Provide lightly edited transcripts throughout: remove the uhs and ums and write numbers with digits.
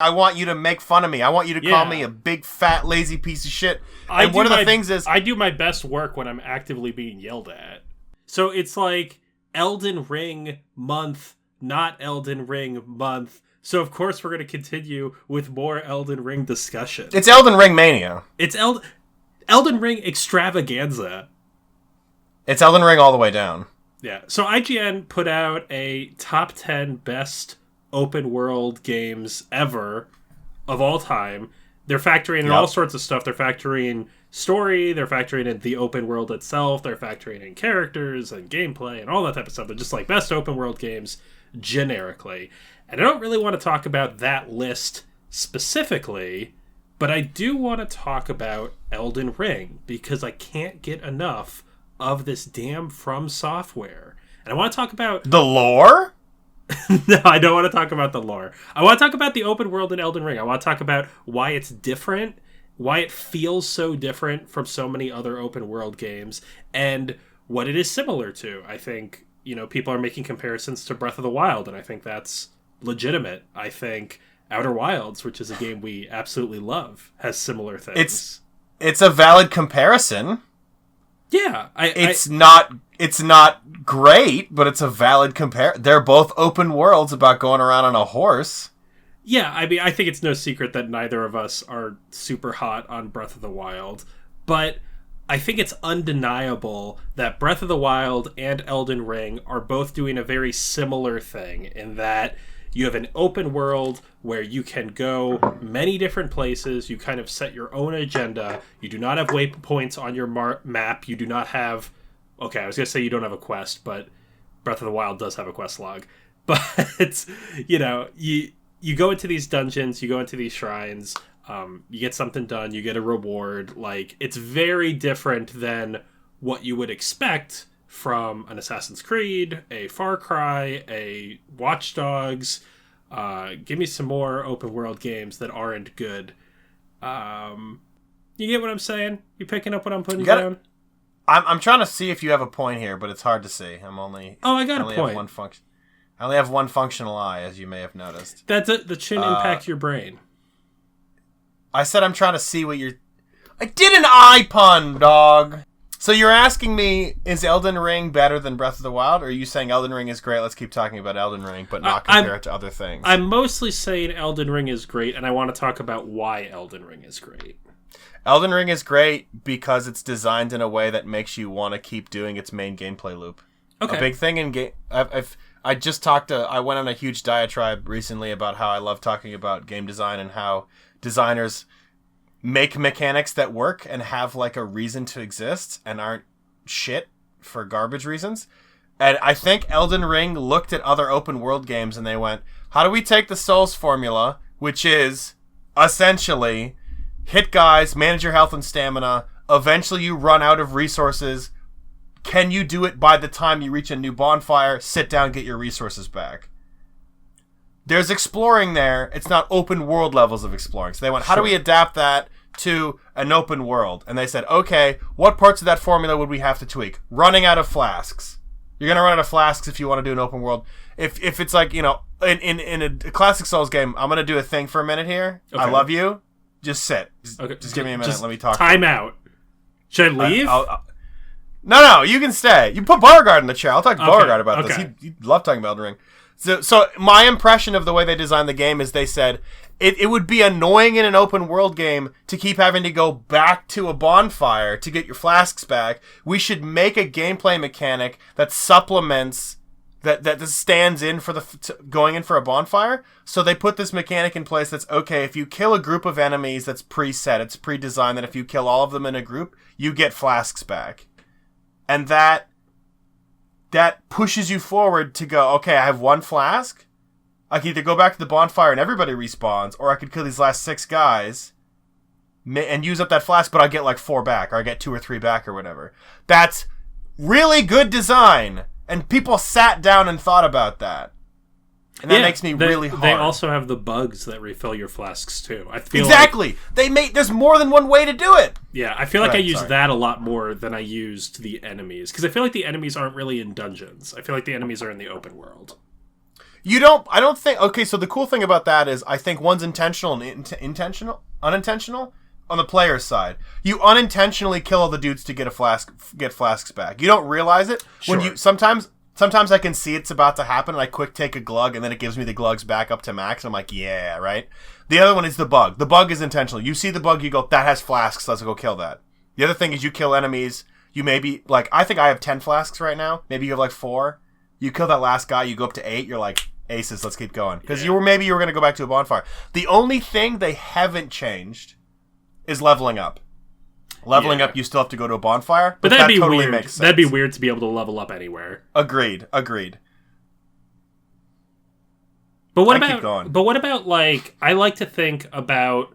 I want you to make fun of me. I want you to call me a big, fat, lazy piece of shit. And one of the things is... I do my best work when I'm actively being yelled at. So it's like Elden Ring month, not Elden Ring month. So of course we're going to continue with more Elden Ring discussion. It's Elden Ring mania. It's Elden Ring extravaganza. It's Elden Ring all the way down. Yeah. So IGN put out a top 10 best open world games ever of all time. They're factoring in all sorts of stuff. They're factoring in story, they're factoring in the open world itself, they're factoring in characters and gameplay and all that type of stuff. They're just like best open world games generically. And I don't really want to talk about that list specifically, but I do want to talk about Elden Ring because I can't get enough of this damn From Software. And I want to talk about... The lore? No, I don't want to talk about the lore. I want to talk about the open world in Elden Ring. I want to talk about why it's different, why it feels so different from so many other open world games, and what it is similar to. I think, people are making comparisons to Breath of the Wild, and I think that's legitimate. I think Outer Wilds, which is a game we absolutely love, has similar things. It's a valid comparison. Yeah, it's not great, but it's a valid They're both open worlds about going around on a horse. Yeah, I mean, I think it's no secret that neither of us are super hot on Breath of the Wild, but I think it's undeniable that Breath of the Wild and Elden Ring are both doing a very similar thing in that you have an open world where you can go many different places. You kind of set your own agenda. You do not have waypoints on your map. You do not have... Okay, I was going to say you don't have a quest, but Breath of the Wild does have a quest log. But, you go into these dungeons, you go into these shrines, you get something done, you get a reward. Like, it's very different than what you would expect from an Assassin's Creed, a Far Cry, a Watch Dogs. Give me some more open world games that aren't good. You get what I'm saying? You picking up what I'm putting down? I'm trying to see if you have a point here, but it's hard to see. I got a point. I only have one functional eye, as you may have noticed. That's the chin impacts your brain. I said I'm trying to see what you're... I did an eye pun, dog! So you're asking me, is Elden Ring better than Breath of the Wild? Or are you saying Elden Ring is great, let's keep talking about Elden Ring, but not compare it to other things? I'm mostly saying Elden Ring is great, and I want to talk about why Elden Ring is great. Elden Ring is great because it's designed in a way that makes you want to keep doing its main gameplay loop. Okay. A big thing in game... I went on a huge diatribe recently about how I love talking about game design and how designers make mechanics that work and have like a reason to exist and aren't shit for garbage reasons. And I think Elden Ring looked at other open world games and they went, how do we take the Souls formula, which is essentially hit guys, manage your health and stamina, eventually you run out of resources. Can you do it by the time you reach a new bonfire? Sit down, get your resources back. There's exploring there. It's not open world levels of exploring. So they went, how do we adapt that to an open world? And they said, okay, what parts of that formula would we have to tweak? Running out of flasks. You're going to run out of flasks if you want to do an open world. If it's like, in a classic Souls game, I'm going to do a thing for a minute here. Okay. I love you. Just sit. Just give me a minute. Let me talk. Time out. Should I leave? No, you can stay. You put Beauregard in the chair. I'll talk to Beauregard about this. He'd love talking about Elden Ring. So my impression of the way they designed the game is they said it would be annoying in an open world game to keep having to go back to a bonfire to get your flasks back. We should make a gameplay mechanic that supplements, that stands in for going in for a bonfire. So they put this mechanic in place that's, okay, if you kill a group of enemies that's preset, it's pre-designed that if you kill all of them in a group, you get flasks back. And that pushes you forward to go, okay, I have one flask. I can either go back to the bonfire and everybody respawns, or I could kill these last 6 guys and use up that flask, but I get like 4 back, or I get 2 or 3 back or whatever. That's really good design. And people sat down and thought about that. And that makes me really hard. They also have the bugs that refill your flasks too. I feel exactly. There's more than one way to do it. Yeah, I feel like I used that a lot more than I used the enemies. Because I feel like the enemies aren't really in dungeons. I feel like the enemies are in the open world. I don't think, okay, so the cool thing about that is I think one's intentional and unintentional on the player's side. You unintentionally kill all the dudes to get flasks back. You don't realize it. Sure. When sometimes I can see it's about to happen and I quick take a glug and then it gives me the glugs back up to max. I'm like, yeah, right? The other one is the bug. The bug is intentional. You see the bug, you go, that has flasks, let's go kill that. The other thing is you kill enemies. You maybe, like, I think I have 10 flasks right now. Maybe you have like 4. You kill that last guy, you go up to 8, you're like, aces, let's keep going. Because you were going to go back to a bonfire. The only thing they haven't changed is leveling up. Leveling up, you still have to go to a bonfire. But that'd be totally weird. Makes sense. That'd be weird to be able to level up anywhere. Agreed. But what about like, I like to think about,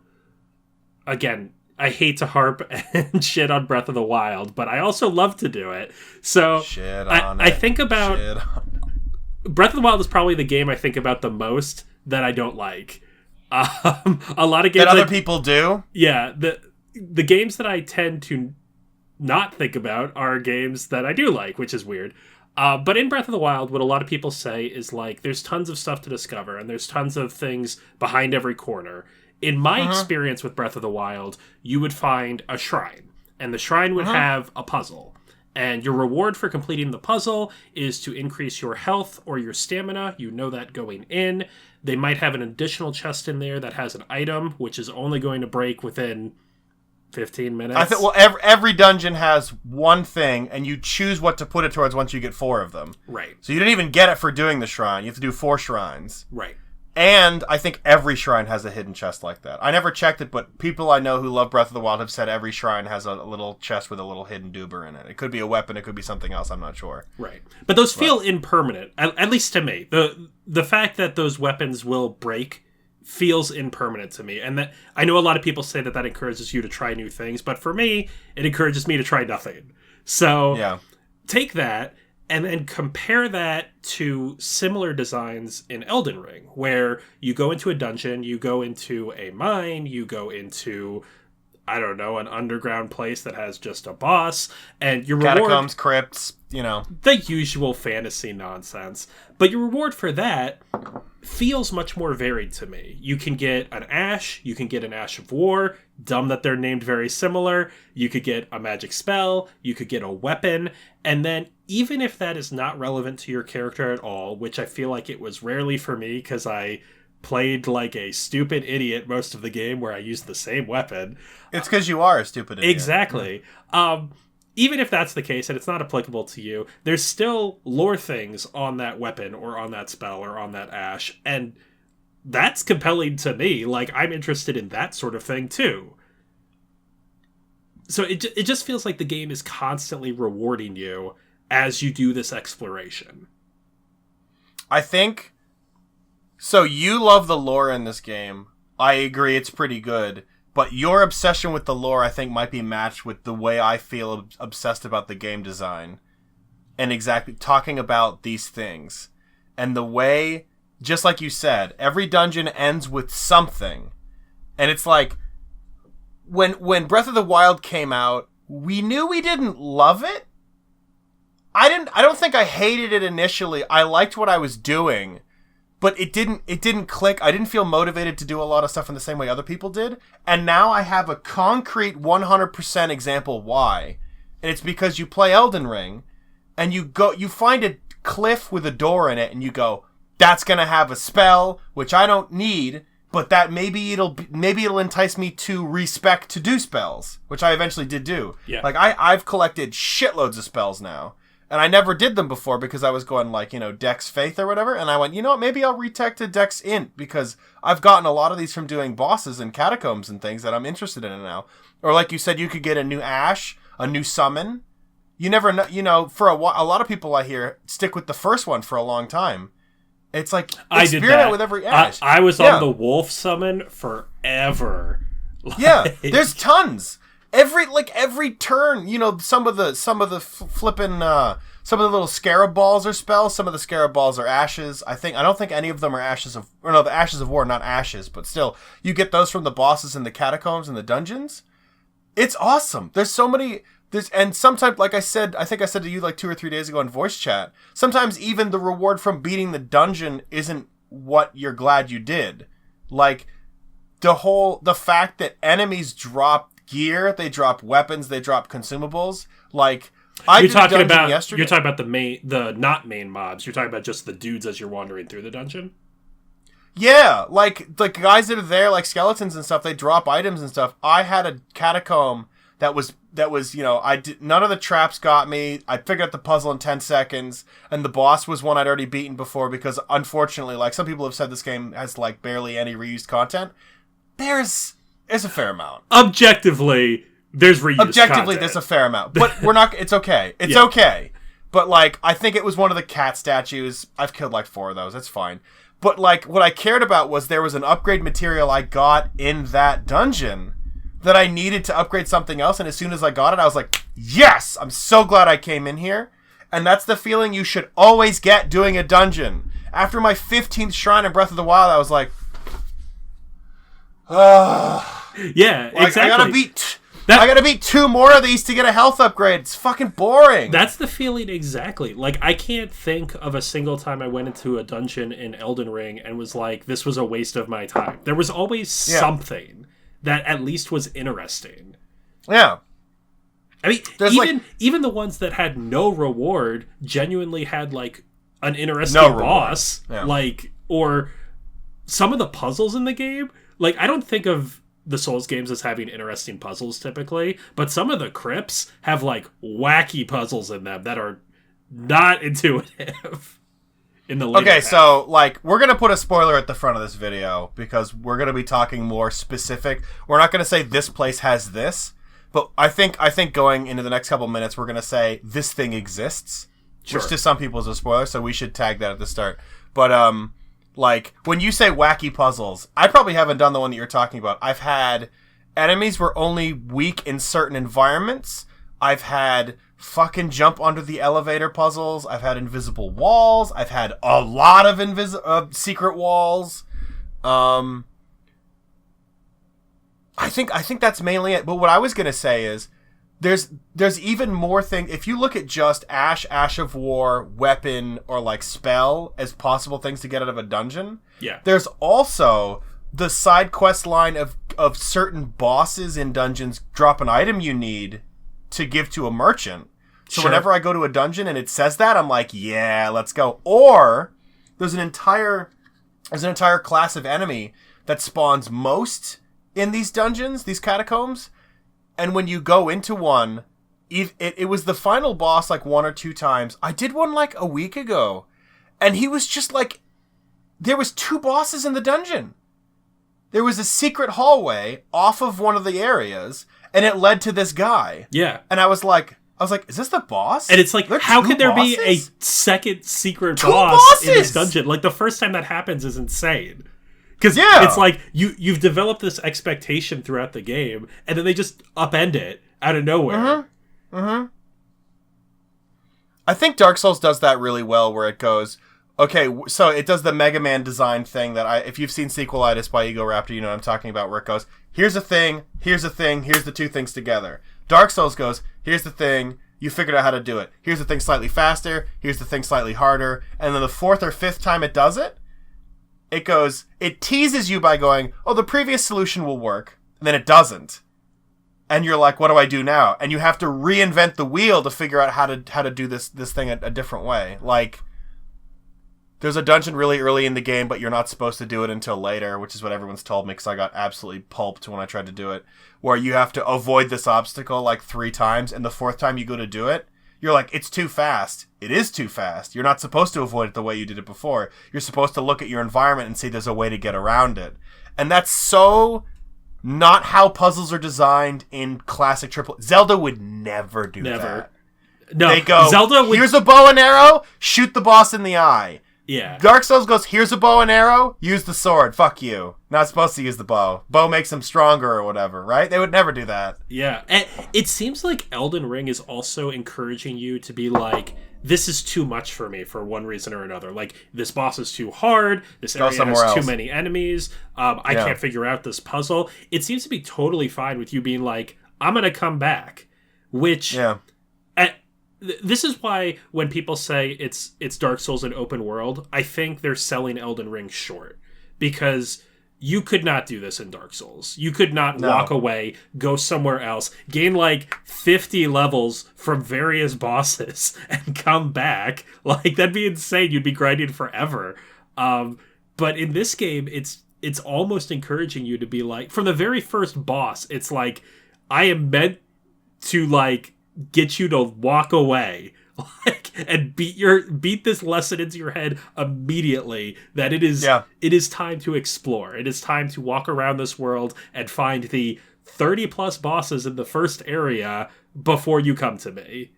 again, I hate to harp and shit on Breath of the Wild, but I also love to do it. So I think about Breath of the Wild is probably the game I think about the most that I don't like. A lot of games that other people do. Yeah, the games that I tend to not think about are games that I do like, which is weird. But in Breath of the Wild, what a lot of people say is like, there's tons of stuff to discover, and there's tons of things behind every corner. In my experience with Breath of the Wild, you would find a shrine, and the shrine would have a puzzle. And your reward for completing the puzzle is to increase your health or your stamina. You know that going in. They might have an additional chest in there that has an item, which is only going to break within 15 minutes. I think, well, every dungeon has one thing, and you choose what to put it towards once you get 4 of them. Right. So you didn't even get it for doing the shrine. You have to do 4 shrines. Right. And I think every shrine has a hidden chest like that. I never checked it, but people I know who love Breath of the Wild have said every shrine has a little chest with a little hidden doober in it. It could be a weapon, it could be something else, I'm not sure. Right. But those feel impermanent, at least to me. The fact that those weapons will break feels impermanent to me. And that I know a lot of people say that encourages you to try new things, but for me, it encourages me to try nothing. So take that and then compare that to similar designs in Elden Ring, where you go into a dungeon, you go into a mine, you go into, I don't know, an underground place that has just a boss, and your reward... Catacombs, crypts, the usual fantasy nonsense. But your reward for that feels much more varied to me. You can get an Ash, you can get an Ash of War, dumb that they're named very similar, you could get a magic spell, you could get a weapon, and then even if that is not relevant to your character at all, which I feel like it was rarely for me because I played like a stupid idiot most of the game where I used the same weapon. It's because you are a stupid idiot. Exactly. Even if that's the case and it's not applicable to you, there's still lore things on that weapon or on that spell or on that Ash, and that's compelling to me. Like, I'm interested in that sort of thing too. So it just feels like the game is constantly rewarding you as you do this exploration. I think... So you love the lore in this game. I agree, it's pretty good. But your obsession with the lore, I think, might be matched with the way I feel obsessed about the game design. And exactly talking about these things. And the way, just like you said, every dungeon ends with something. And it's like, when Breath of the Wild came out, we knew we didn't love it. I don't think I hated it initially. I liked what I was doing. But it didn't click. I didn't feel motivated to do a lot of stuff in the same way other people did. And now I have a concrete 100% example why. And it's because you play Elden Ring and you find a cliff with a door in it and you go, that's going to have a spell, which I don't need, but that maybe it'll entice me to respec to do spells, which I eventually did do. Yeah. Like I've collected shitloads of spells now. And I never did them before because I was going like, Dex Faith or whatever. And I went, what, maybe I'll retech to Dex Int because I've gotten a lot of these from doing bosses and catacombs and things that I'm interested in now. Or like you said, you could get a new Ash, a new summon. You never know, for a lot of people I hear stick with the first one for a long time. It's like, experiment with every Ash. I was on the wolf summon forever. Yeah, there's tons. Every turn, some of the flipping, some of the little scarab balls are spells. Some of the scarab balls are ashes. I don't think any of them are the ashes of war, not ashes, but still, you get those from the bosses in the catacombs and the dungeons. It's awesome. There's so many And sometimes, like I think I said to you like 2 or 3 days ago in voice chat, sometimes even the reward from beating the dungeon isn't what you're glad you did. Like, the fact that enemies drop gear, they drop weapons, they drop consumables. Like, you're talking about the not main mobs. You're talking about just the dudes as you're wandering through the dungeon? Yeah, like the guys that are there, like skeletons and stuff, they drop items and stuff. I had a catacomb that was none of the traps got me. I figured out the puzzle in 10 seconds, and the boss was one I'd already beaten before because, unfortunately, like some people have said, this game has like barely any reused content. There's a fair amount. Objectively, there's reused content. There's a fair amount, but we're not. It's okay. It's okay. But like, I think it was one of the cat statues. I've killed like 4 of those. That's fine. But like, what I cared about was there was an upgrade material I got in that dungeon that I needed to upgrade something else, and as soon as I got it, I was like, yes! I'm so glad I came in here. And that's the feeling you should always get doing a dungeon. After my 15th shrine in Breath of the Wild, I was like, yeah, like, exactly. I gotta beat 2 more of these to get a health upgrade. It's fucking boring. That's the feeling exactly. Like, I can't think of a single time I went into a dungeon in Elden Ring and was like, this was a waste of my time. There was always something that at least was interesting. Yeah. I mean, even the ones that had no reward genuinely had, like, an interesting boss. Yeah. Like, or some of the puzzles in the game. Like, I don't think of the Souls games as having interesting puzzles typically, but some of the crypts have, like, wacky puzzles in them that are not intuitive. Okay, so, like, we're going to put a spoiler at the front of this video because we're going to be talking more specific. We're not going to say this place has this, but I think going into the next couple minutes, we're going to say this thing exists, which to some people is a spoiler, so we should tag that at the start. But, like, when you say wacky puzzles, I probably haven't done the one that you're talking about. I've had enemies were only weak in certain environments. I've had fucking jump under the elevator puzzles. I've had invisible walls. I've had a lot of secret walls. I think that's mainly it. But what I was gonna say is there's even more thing. If you look at just Ash of War, weapon, or like spell as possible things to get out of a dungeon, there's also the side quest line of certain bosses in dungeons drop an item you need to give to a merchant. So whenever I go to a dungeon and it says that, I'm like, yeah, let's go. Or there's an entire class of enemy that spawns most in these dungeons, these catacombs. And when you go into one, it was the final boss like 1 or 2 times. I did one like a week ago, and he was just like, there was 2 bosses in the dungeon. There was a secret hallway off of one of the areas, and it led to this guy. Yeah. And I was like, is this the boss? And it's like, how could there be a second secret boss in this dungeon? Like, the first time that happens is insane. Because it's like, you've developed this expectation throughout the game, and then they just upend it out of nowhere. Mm-hmm. Mm-hmm. I think Dark Souls does that really well, where it goes, okay, so it does the Mega Man design thing that if you've seen Sequelitis by Ego Raptor, you know what I'm talking about, where it goes, here's a thing, here's the 2 things together. Dark Souls goes, here's the thing, you figured out how to do it. Here's the thing slightly faster, here's the thing slightly harder, and then the 4th or 5th time it does it, it teases you by going, oh, the previous solution will work, and then it doesn't. And you're like, what do I do now? And you have to reinvent the wheel to figure out how to do this thing a different way. Like, there's a dungeon really early in the game, but you're not supposed to do it until later, which is what everyone's told me, because I got absolutely pulped when I tried to do it, where you have to avoid this obstacle like 3 times, and the 4th time you go to do it, you're like, it's too fast. It is too fast. You're not supposed to avoid it the way you did it before. You're supposed to look at your environment and see there's a way to get around it. And that's so not how puzzles are designed in classic triple. Zelda would never do that. No, they go, here's a bow and arrow, shoot the boss in the eye. Yeah. Dark Souls goes, here's a bow and arrow, use the sword, fuck you. Not supposed to use the bow. Bow makes him stronger or whatever, right? They would never do that. Yeah. And it seems like Elden Ring is also encouraging you to be like, this is too much for me for one reason or another. Like, this boss is too hard, this area has too many enemies, I can't figure out this puzzle. It seems to be totally fine with you being like, I'm going to come back. which this is why when people say it's Dark Souls and open world, I think they're selling Elden Ring short, because you could not do this in Dark Souls. You could not walk away, go somewhere else, gain like 50 levels from various bosses, and come back. Like, that'd be insane. You'd be grinding forever. But in this game, it's almost encouraging you to be like, from the very first boss, it's like, I am meant to like get you to walk away. Like, and beat this lesson into your head immediately, that it is time to explore. It is time to walk around this world and find the 30 plus bosses in the first area before you come to me.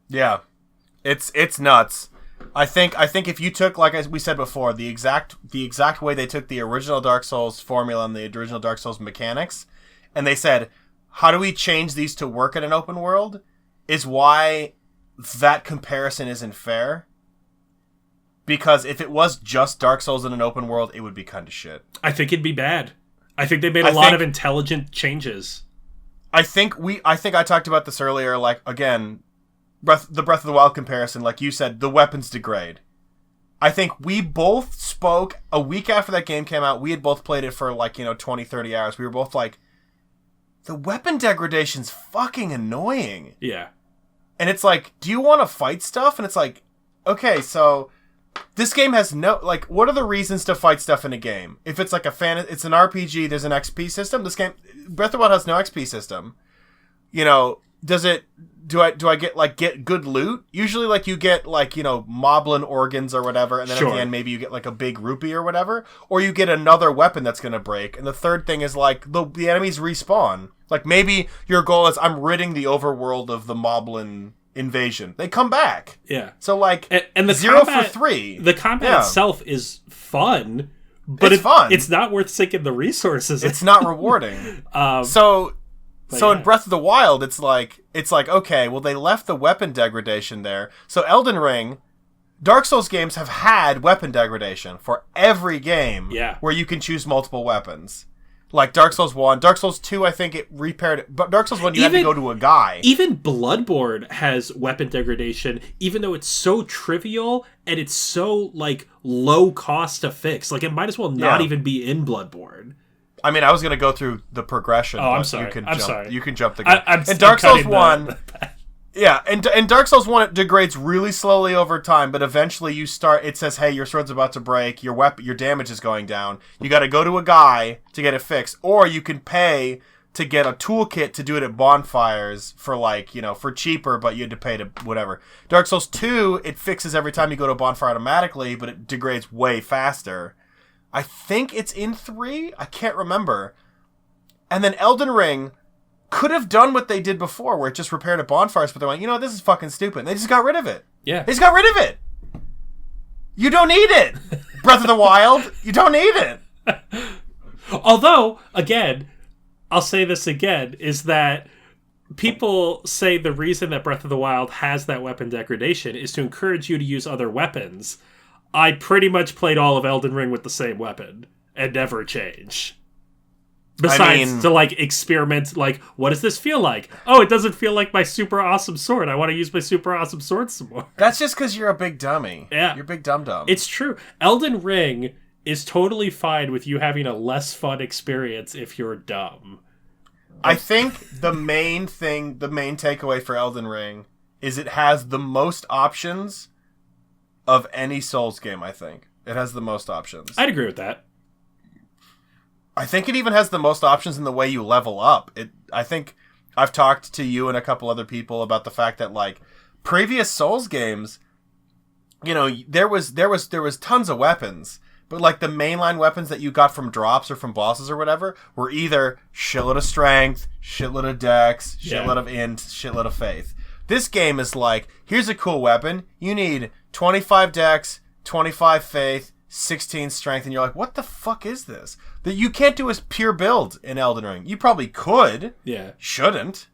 Yeah. It's nuts. I think if you took, like as we said before, the exact way they took the original Dark Souls formula and the original Dark Souls mechanics, and they said, how do we change these to work in an open world, is why that comparison isn't fair. Because if it was just Dark Souls in an open world, it would be kind of shit. I think it'd be bad. I think they made a lot of intelligent changes. I think I talked about this earlier, like, again, the Breath of the Wild comparison, like you said, the weapons degrade. I think we both spoke a week after that game came out. We had both played it for 20, 30 hours. We were both like, the weapon degradation's fucking annoying. Yeah. And it's like, do you want to fight stuff? And it's like, okay, so this game has no, like, what are the reasons to fight stuff in a game? If it's like it's an RPG, there's an XP system. This game, Breath of the Wild has no XP system. Do I get good loot? Usually, like, you get, like, moblin organs or whatever, and then at the end, maybe you get, like, a big rupee or whatever, or you get another weapon that's gonna break, and the third thing is, like, the enemies respawn. Like, maybe your goal is, I'm ridding the overworld of the moblin invasion. They come back. Yeah. So, like, and the 0 combat, for 3. The combat itself is fun, but it's fun. It's not worth sinking the resources. It's not rewarding. So in Breath of the Wild, it's like, okay, well, they left the weapon degradation there. So Elden Ring, Dark Souls games have had weapon degradation for every game where you can choose multiple weapons. Like Dark Souls 1, Dark Souls 2, I think it repaired it. But Dark Souls 1, you had to go to a guy. Even Bloodborne has weapon degradation, even though it's so trivial and it's so, like, low cost to fix. Like, it might as well not even be in Bloodborne. I mean, I was going to go through the progression. Oh, I'm sorry. You can jump the gun. And Dark Souls 1... Yeah, and Dark Souls 1, it degrades really slowly over time, but eventually it says, hey, your sword's about to break, your damage is going down. You got to go to a guy to get it fixed, or you can pay to get a toolkit to do it at bonfires for, like, for cheaper, but you had to pay to whatever. Dark Souls 2, it fixes every time you go to a bonfire automatically, but it degrades way faster. I think it's in 3? I can't remember. And then Elden Ring could have done what they did before, where it just repaired at bonfires, but they went, this is fucking stupid. And they just got rid of it. Yeah. They just got rid of it. You don't need it. Breath of the Wild, you don't need it. Although, again, I'll say this again, is that people say the reason that Breath of the Wild has that weapon degradation is to encourage you to use other weapons. I pretty much played all of Elden Ring with the same weapon and never change. Besides to, like, experiment, like, what does this feel like? Oh, it doesn't feel like my super awesome sword. I want to use my super awesome sword some more. That's just because you're a big dummy. Yeah. You're a big dum-dum. It's true. Elden Ring is totally fine with you having a less fun experience if you're dumb. I think the main takeaway for Elden Ring is it has the most options of any Souls game, I think. It has the most options. I'd agree with that. I think it even has the most options in the way you level up. I think I've talked to you and a couple other people about the fact that, like, previous Souls games, there was tons of weapons, but, like, the mainline weapons that you got from drops or from bosses or whatever were either shitload of strength, shitload of dex, shitload of int, shitload of faith. This game is like, here's a cool weapon. You need 25 dex, 25 faith, 16 strength, and you're like, what the fuck is this? That you can't do a pure build in Elden Ring. You probably could. Yeah. Shouldn't.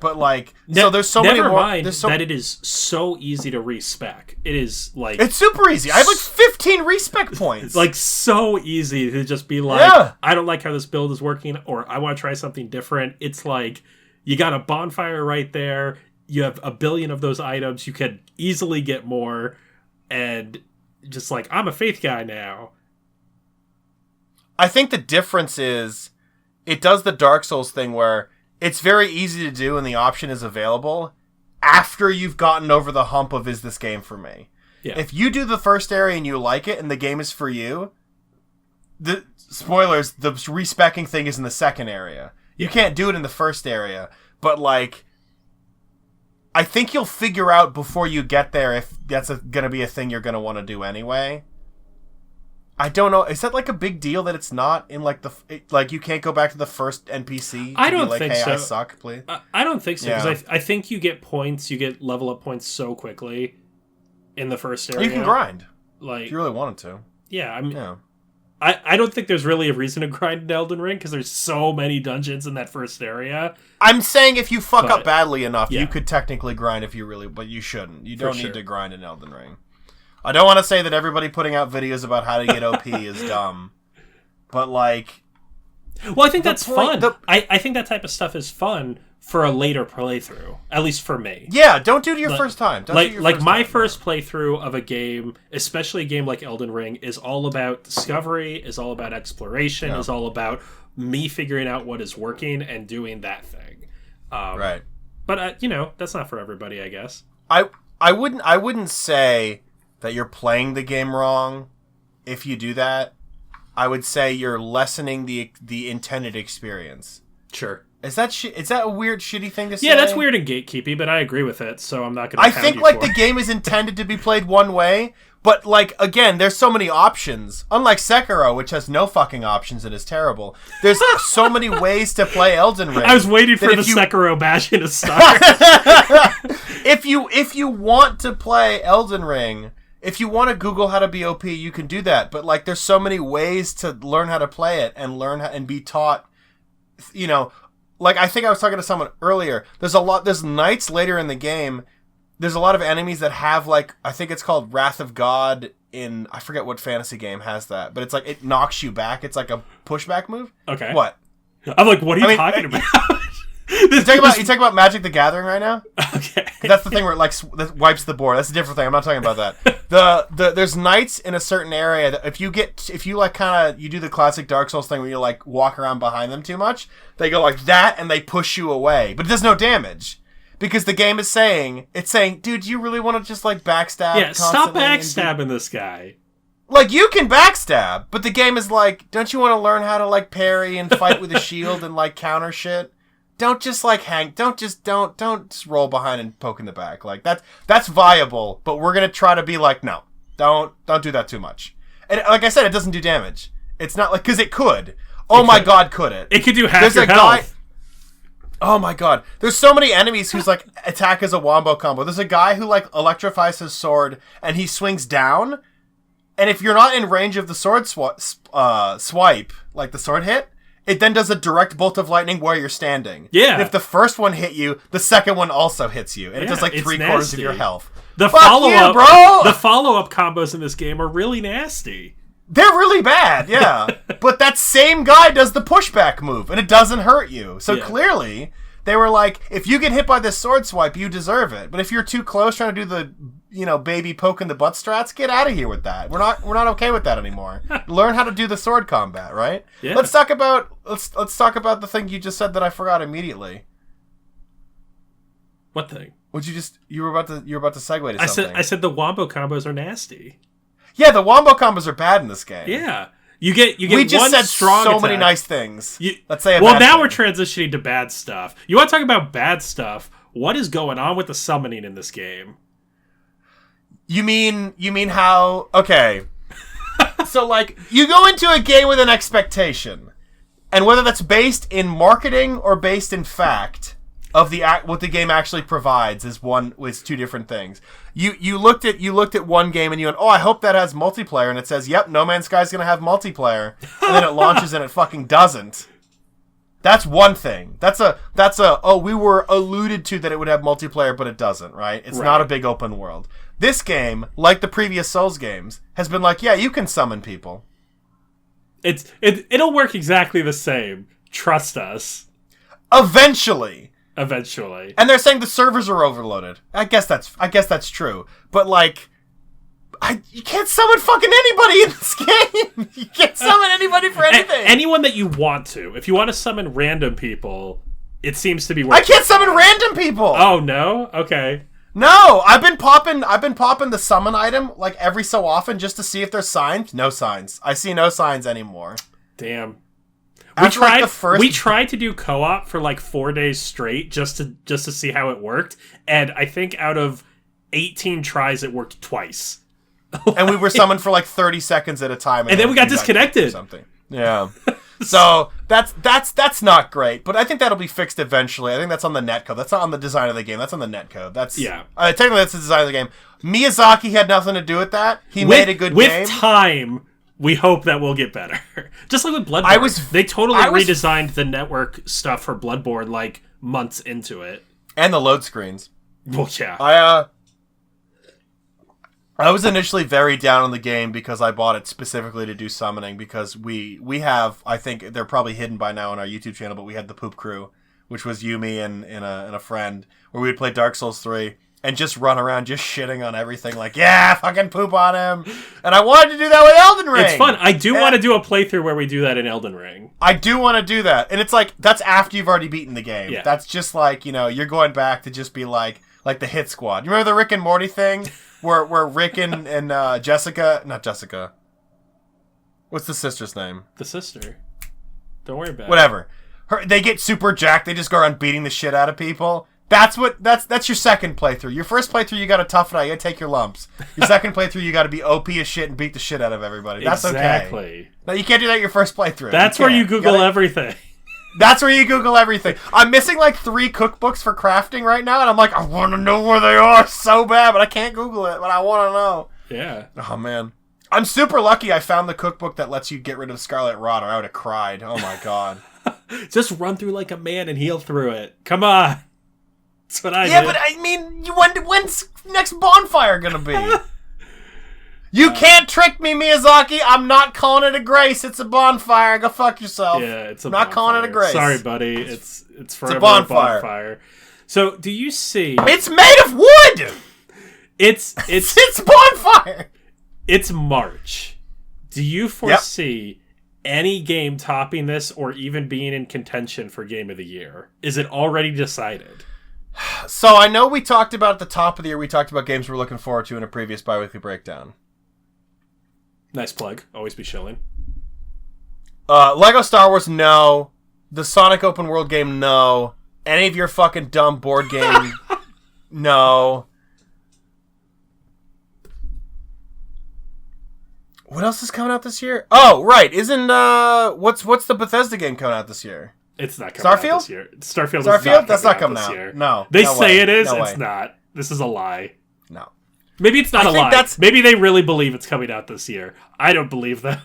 But, like, so there's so many more. Never mind that it is so easy to respec. It is, like... It's super easy. I have, like, 15 respec points. Like, so easy to just be like, I don't like how this build is working, or I want to try something different. It's like, You got a bonfire right there. You have 1 billion of those items. You could easily get more. And just like, I'm a faith guy now. I think the difference is it does the Dark Souls thing where it's very easy to do and the option is available after you've gotten over the hump of, is this game for me? Yeah. If you do the first area and you like it and the game is for you, the spoilers, the respecking thing is in the second area. You can't do it in the first area, but like, I think you'll figure out before you get there if that's going to be a thing you're going to want to do anyway. I don't know. Is that like a big deal that it's not in like like you can't go back to the first NPC? I don't be like, think hey, so. I suck, please. I don't think so because I think you get points. You get level up points so quickly in the first area. You can grind, like if you really wanted to. Yeah, I mean, I don't think there's really a reason to grind in Elden Ring because there's so many dungeons in that first area. I'm saying if you fuck up badly enough, you could technically grind if you really, but you shouldn't. You don't need to grind in Elden Ring. I don't want to say that everybody putting out videos about how to get OP is dumb, but like... Well, I think that's fun. I think that type of stuff is fun for a later playthrough, at least for me. Yeah, don't do it your first time. My first playthrough of a game, especially a game like Elden Ring, is all about discovery, is all about exploration, is all about me figuring out what is working and doing that thing. Right. But, that's not for everybody, I guess. I wouldn't say that you're playing the game wrong if you do that. I would say you're lessening the intended experience. Sure. Is that a weird, shitty thing to say? Yeah, that's weird and gatekeepy, but I agree with it, so I'm not going to. I think like the game is intended to be played one way, but like again, there's so many options. Unlike Sekiro, which has no fucking options and is terrible. There's so many ways to play Elden Ring. I was waiting for the Sekiro bashing to start. If you want to play Elden Ring, if you want to Google how to be OP, you can do that. But like, there's so many ways to learn how to play it and learn how, and be taught. Like I think I was talking to someone earlier. There's knights later in the game. There's a lot of enemies that have like, I think it's called Wrath of God in, I forget what fantasy game has that, but it's like it knocks you back. It's like a pushback move. Okay. What? I'm like, what are you talking about? You talking about Magic the Gathering right now? Okay. That's the thing where it like wipes the board. That's a different thing. I'm not talking about that. There's knights in a certain area that if you do the classic Dark Souls thing where you like walk around behind them too much, they go like that and they push you away. But it does no damage. Because the game is saying, dude, do you really want to just like backstab? Yeah, stop backstabbing this guy. Like, you can backstab, but the game is like, don't you want to learn how to like parry and fight with a shield and like counter shit? Don't just like don't just roll behind and poke in the back. Like that's viable, but we're gonna try to be like, no, don't do that too much. And like I said, it doesn't do damage. It's not like, because it could. Oh my god, could it? It could do half your health. Oh my god. There's so many enemies whose like attack is a wombo combo. There's a guy who like electrifies his sword and he swings down, and if you're not in range of the sword swipe, like the sword hit, it then does a direct bolt of lightning where you're standing. Yeah. And if the first one hit you, the second one also hits you. And it does like 3/4 of your health. The follow-up combos in this game are really nasty. They're really bad, yeah. But that same guy does the pushback move, and it doesn't hurt you. So clearly, they were like, if you get hit by this sword swipe, you deserve it. But if you're too close trying to do the, baby poke in the butt strats, get out of here with that. We're not okay with that anymore. Learn how to do the sword combat, right? Yeah. Let's talk about the thing you just said that I forgot immediately. What thing? You were about to segue to something. I said the wombo combos are nasty. Yeah, the wombo combos are bad in this game. Yeah. You get we just one said strong so attack. many nice things. Let's say we're transitioning to bad stuff. You want to talk about bad stuff? What is going on with the summoning in this game? You mean how? Okay. So like, you go into a game with an expectation, and whether that's based in marketing or based in fact of what the game actually provides is two different things. You looked at one game and you went, oh, I hope that has multiplayer, and it says, yep, No Man's Sky's gonna have multiplayer, and then it launches and it fucking doesn't. That's one thing. That's we were alluded to that it would have multiplayer, but it doesn't, right? It's not a big open world. This game, like the previous Souls games, has been like, yeah, you can summon people. It'll work exactly the same. Trust us. Eventually. Eventually. And they're saying the servers are overloaded. I guess that's true. But like, you can't summon fucking anybody in this game. You can't summon anybody for anything. Anyone that you want to. If you want to summon random people, it seems to be working. I can't summon random people. Oh no? Okay. No, I've been popping the summon item like every so often just to see if there's signs. No signs. I see no signs anymore. Damn. We tried to do co-op for like 4 days straight just to see how it worked, and I think out of 18 tries it worked twice. And we were summoned for like 30 seconds at a time, and then we got disconnected. Something. Yeah. So that's not great, but I think that'll be fixed eventually. I think that's on the netcode. That's not on the design of the game. That's on the netcode. Technically that's the design of the game. Miyazaki had nothing to do with that. He made a good game. With time, we hope that will get better. Just like with Bloodborne. They totally redesigned the network stuff for Bloodborne like months into it. And the load screens. Well, yeah. I was initially very down on the game because I bought it specifically to do summoning, because we have, I think they're probably hidden by now on our YouTube channel, but we had the Poop Crew, which was Yumi and a friend, where we would play Dark Souls 3 and just run around just shitting on everything, like, yeah, fucking poop on him. And I wanted to do that with Elden Ring. It's fun. I do want to do a playthrough where we do that in Elden Ring. I do want to do that. And it's like, that's after you've already beaten the game. Yeah. That's just like, you're going back to just be like the hit squad. You remember the Rick and Morty thing? Where Rick and not Jessica. What's the sister's name? The sister. Don't worry about it. Whatever. They get super jacked. They just go around beating the shit out of people. That's your second playthrough. Your first playthrough, you got to tough it out. You got to take your lumps. Your second playthrough, you got to be OP as shit and beat the shit out of everybody. That's exactly. Okay. No, you can't do that your first playthrough. That's where you Google everything. That's where you Google everything. I'm missing like 3 cookbooks for crafting right now, and I'm like, I want to know where they are so bad, but I can't Google it, but I want to know. Yeah. Oh, man. I'm super lucky I found the cookbook that lets you get rid of Scarlet Rot, or I would have cried. Oh, my God. Just run through like a man and heal through it. Come on. That's what I did. Yeah, but I mean, when's next bonfire going to be? You can't trick me, Miyazaki. I'm not calling it a grace. It's a bonfire. Go fuck yourself. Yeah, it's a bonfire. Not calling it a grace. Sorry, buddy. It's forever a bonfire. So, do you see? It's made of wood. It's bonfire. It's March. Do you foresee any game topping this, or even being in contention for Game of the Year? Is it already decided? So I know we talked about at the top of the year. We talked about games we're looking forward to in a previous Biweekly breakdown. Nice plug. Always be shilling. Lego Star Wars, no. The Sonic open world game, no. Any of your fucking dumb board game, no. What else is coming out this year? Oh, right. Isn't what's the Bethesda game coming out this year? It's not coming out this year. Starfield? That's not coming out this year. No. They say it is. It's not. This is a lie. No. Maybe it's not a lie. Maybe they really believe it's coming out this year. I don't believe them.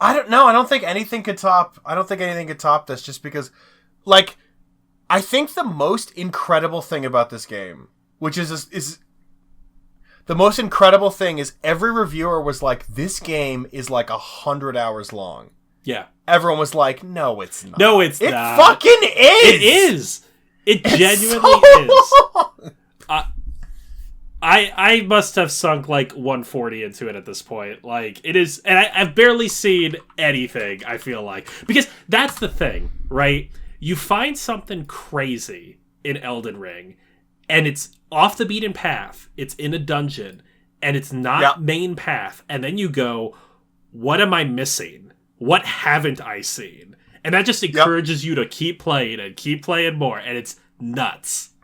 I don't know. I don't think anything could top this, just because, like, I think the most incredible thing about this game, which is the most incredible thing, is every reviewer was like, this game is like 100 hours long. Yeah. Everyone was like, no, it's not. No, it's not. It fucking is. It is. It genuinely is. I must have sunk like 140 into it at this point. Like, it is, and I've barely seen anything, I feel like. Because that's the thing, right? You find something crazy in Elden Ring, and it's off the beaten path. It's in a dungeon, and it's not main path. And then you go, what am I missing? What haven't I seen? And that just encourages you to keep playing and keep playing more, and it's nuts.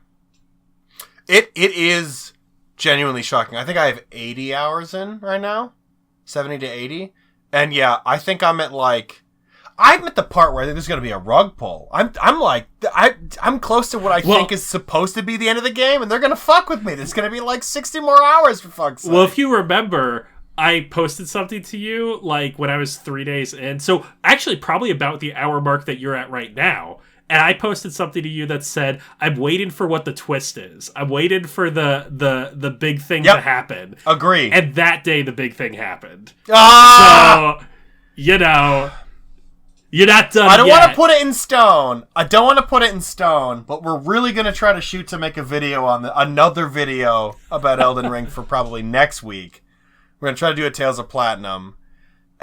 It is genuinely shocking. I think I have 80 hours in right now, 70 to 80, and yeah, I think I'm at the part where I think there's going to be a rug pull. I'm close to what I think is supposed to be the end of the game, and they're going to fuck with me. There's going to be like 60 more hours, for fuck's sake. Well, if you remember, I posted something to you like when I was 3 days in. So actually probably about the hour mark that you're at right now. And I posted something to you that said, I'm waiting for what the twist is. I'm waiting for the big thing to happen. Agreed. And that day the big thing happened. Ah! So, You're not done I don't yet. want to put it in stone. But we're really going to try to shoot to make a video on another video about Elden Ring for probably next week. We're going to try to do a Tales of Platinum.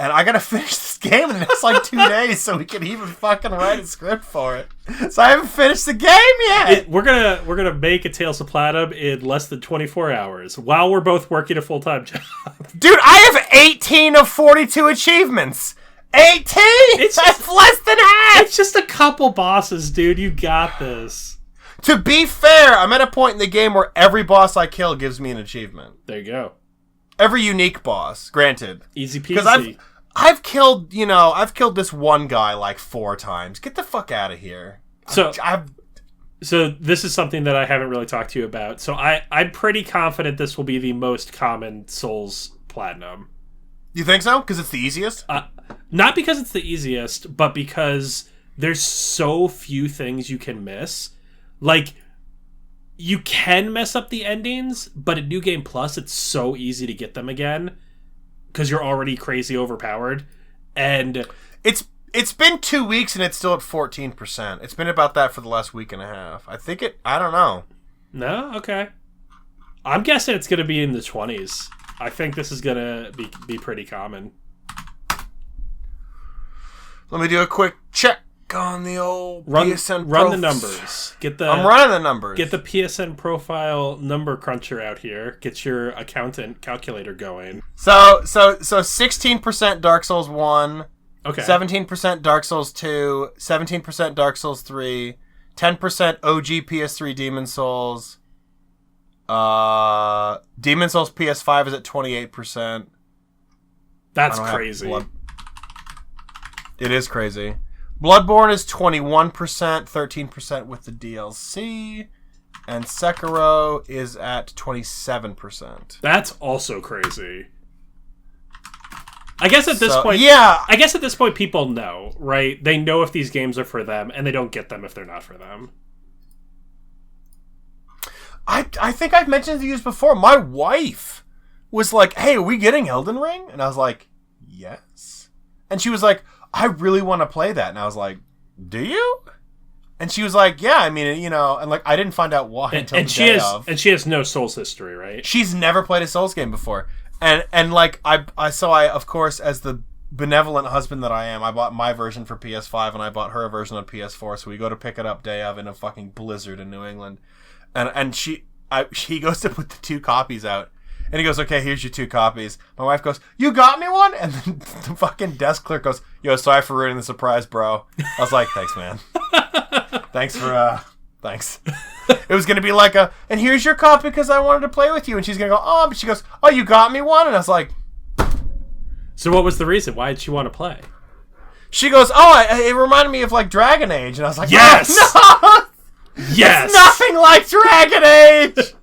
And I got to finish this game in the next, 2 days so we can even fucking write a script for it. So I haven't finished the game yet! We're gonna make a Tales of Platinum in less than 24 hours while we're both working a full-time job. Dude, I have 18 of 42 achievements! 18! That's less than half! It's just a couple bosses, dude. You got this. To be fair, I'm at a point in the game where every boss I kill gives me an achievement. There you go. Every unique boss, granted. Easy peasy. Because I've killed, I've killed this one guy 4 times. Get the fuck out of here. So this is something that I haven't really talked to you about. So I'm pretty confident this will be the most common Souls Platinum. You think so? Because it's the easiest? Not because it's the easiest, but because there's so few things you can miss. You can mess up the endings, but in New Game Plus, it's so easy to get them again because you're already crazy overpowered. And it's been 2 weeks and it's still at 14%. It's been about that for the last week and a half. I don't know. No? Okay. I'm guessing it's going to be in the 20s. I think this is going to be pretty common. Let me do a quick check on the old PSN Run the numbers. I'm running the numbers. Get the PSN profile number cruncher out here. Get your accountant calculator going. So 16% Dark Souls 1. Okay. 17% Dark Souls 2. 17% Dark Souls 3. 10% OG PS3 Demon Souls. Demon Souls PS5 is at 28%. That's crazy. It is crazy. Bloodborne is 21%, 13% with the DLC, and Sekiro is at 27%. That's also crazy. I guess at this point people know, right? They know if these games are for them, and they don't get them if they're not for them. I think I've mentioned to you before. My wife was like, "Hey, are we getting Elden Ring?" And I was like, "Yes." And she was like, "I really want to play that." And I was like, "Do you?" And she was like, "Yeah, I mean, and I didn't find out why until the day of. And she has no Souls history, right? She's never played a Souls game before. And I of course, as the benevolent husband that I am, I bought my version for PS5 and I bought her version on PS4. So we go to pick it up day of in a fucking blizzard in New England. And she goes to put the 2 copies out. And he goes, "Okay, here's your 2 copies." My wife goes, "You got me one?" And then the fucking desk clerk goes, "Yo, sorry for ruining the surprise, bro." I was like, "Thanks, man. Thanks." It was going to be and here's your copy because I wanted to play with you. And she's going to go, "Oh," but she goes, "Oh, you got me one?" And I was like... So what was the reason? Why did she want to play? She goes, "Oh, it reminded me of Dragon Age." And I was like, "Yes! Oh, no! Yes! It's nothing like Dragon Age!"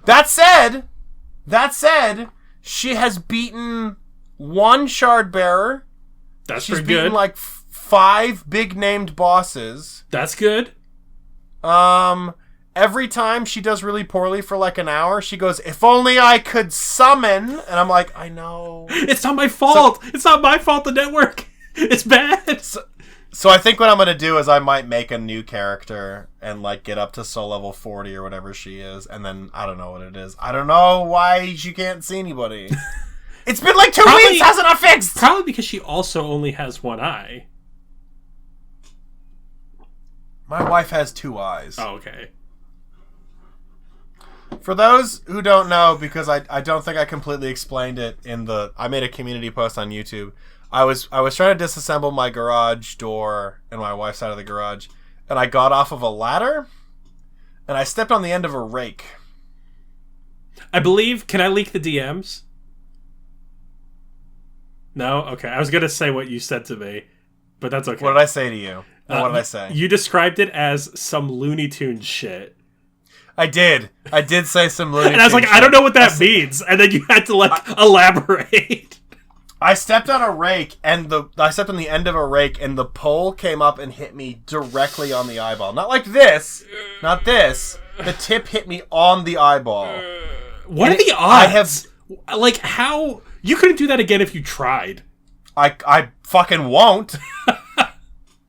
That said, she has beaten 1 shard bearer. That's She's pretty good. beaten 5 big named bosses. That's good. Every time she does really poorly for an hour, she goes, "If only I could summon." And I'm like, I know. It's not my fault. It's not my fault, the network. It's bad. So I think what I'm going to do is I might make a new character and get up to soul level 40 or whatever she is. And then I don't know what it is. I don't know why she can't see anybody. It's been 2 weeks. How's it not fixed? Probably because she also only has 1 eye. My wife has 2 eyes. Oh, okay. For those who don't know, because I don't think I completely explained it I made a community post on YouTube. I was trying to disassemble my garage door in my wife's side of the garage, and I got off of a ladder, and I stepped on the end of a rake. I believe... Can I leak the DMs? No? Okay. I was going to say what you said to me, but that's okay. What did I say to you? What did I say? You described it as some Looney Tunes shit. I did say some Looney Tunes and I was like, shit. I don't know what that means. And then you had to, elaborate. I stepped on a rake, and I stepped on the end of a rake, and the pole came up and hit me directly on the eyeball. Not like this. Not this. The tip hit me on the eyeball. What are the odds? How... You couldn't do that again if you tried. I fucking won't.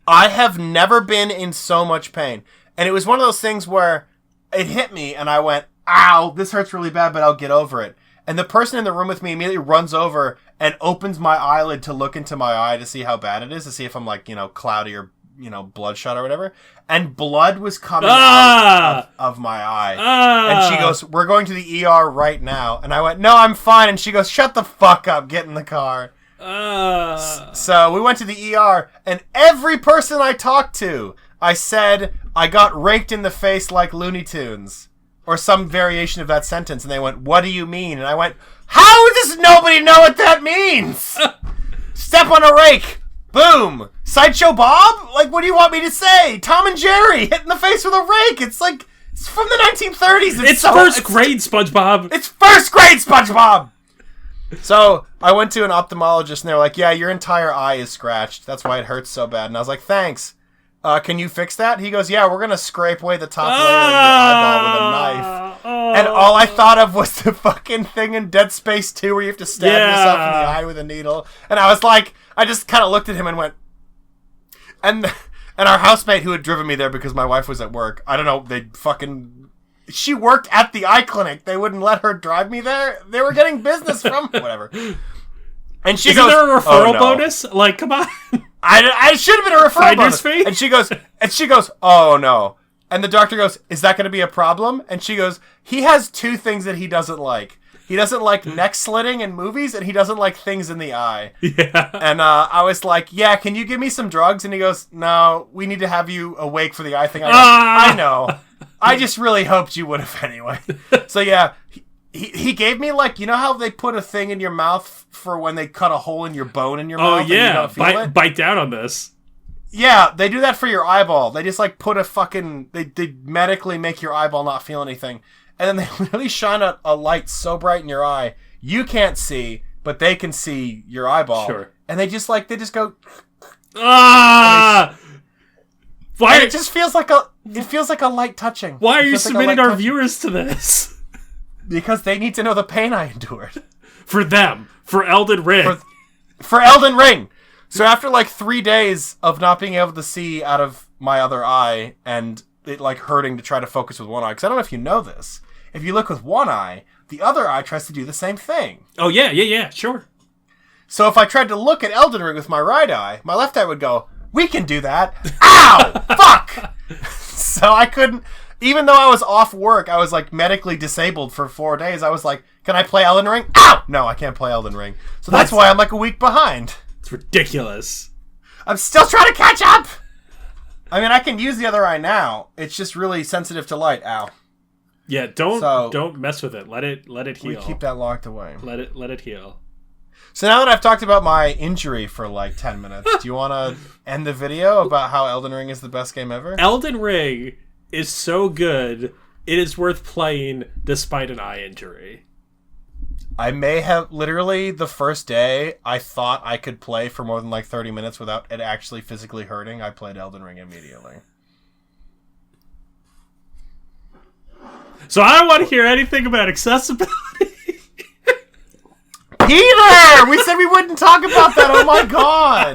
I have never been in so much pain. And it was one of those things where it hit me and I went, ow, this hurts really bad, but I'll get over it. And the person in the room with me immediately runs over and opens my eyelid to look into my eye to see how bad it is, to see if I'm like, cloudy or, bloodshot or whatever. And blood was coming out of my eye. And she goes, we're going to the ER right now. And I went, no, I'm fine. And she goes, shut the fuck up, get in the car. So we went to the ER, and every person I talked to, I said, I got raked in the face like Looney Tunes. Or some variation of that sentence. And they went, what do you mean? And I went, how does nobody know what that means? Step on a rake. Boom. Sideshow Bob? Like, what do you want me to say? Tom and Jerry hit in the face with a rake. It's like, it's from the 1930s. It's first grade SpongeBob. It's first grade SpongeBob. So I went to an ophthalmologist, and they're like, yeah, your entire eye is scratched. That's why it hurts so bad. And I was like, thanks. Can you fix that? He goes, yeah, we're going to scrape away the top layer of your eyeball with a knife. And all I thought of was the fucking thing in Dead Space 2 where you have to stab yourself in the eye with a needle. And I was like, I just kind of looked at him and went, and our housemate who had driven me there because my wife was at work, I don't know, she worked at the eye clinic. They wouldn't let her drive me there. They were getting business from whatever. And she goes, there a referral bonus? Like, come on. I should have been a referral bonus. Fee? And she goes, oh no. And the doctor goes, is that going to be a problem? And she goes, he has two things that he doesn't like. He doesn't like neck slitting in movies, and he doesn't like things in the eye. Yeah. And I was like, yeah, can you give me some drugs? And he goes, no, we need to have you awake for the eye thing. I know. I just really hoped you would have anyway. So yeah, he gave me, like, you know how they put a thing in your mouth for when they cut a hole in your bone in your mouth? Oh yeah, bite down on this. Yeah, they do that for your eyeball. They just like put a fucking, they medically make your eyeball not feel anything. And then they literally shine a light so bright in your eye, you can't see, but they can see your eyeball. Sure. And they just go, ah! Why? And it just feels like a light touching. Why are you submitting our viewers to this? Because they need to know the pain I endured. For them. For Elden Ring. For Elden Ring. So after like 3 days of not being able to see out of my other eye and it like hurting to try to focus with one eye, because I don't know if you know this. If you look with one eye, the other eye tries to do the same thing. Oh yeah, sure. So if I tried to look at Elden Ring with my right eye, my left eye would go, we can do that. Ow! Fuck! So I couldn't, even though I was off work, I was like medically disabled for 4 days. I was like, can I play Elden Ring? Ow! No, I can't play Elden Ring. So that's why I'm like a week behind. It's ridiculous. I'm still trying to catch up! I mean, I can use the other eye now. It's just really sensitive to light. Ow. Yeah, don't mess with it. Let it heal. We keep that locked away. Let it heal. So now that I've talked about my injury for like 10 minutes, do you want to end the video about how Elden Ring is the best game ever? Elden Ring is so good, it is worth playing despite an eye injury. I may have, literally, the first day, I thought I could play for more than like 30 minutes without it actually physically hurting. I played Elden Ring immediately. So I don't want to hear anything about accessibility. Peter! We said we wouldn't talk about that. Oh my god.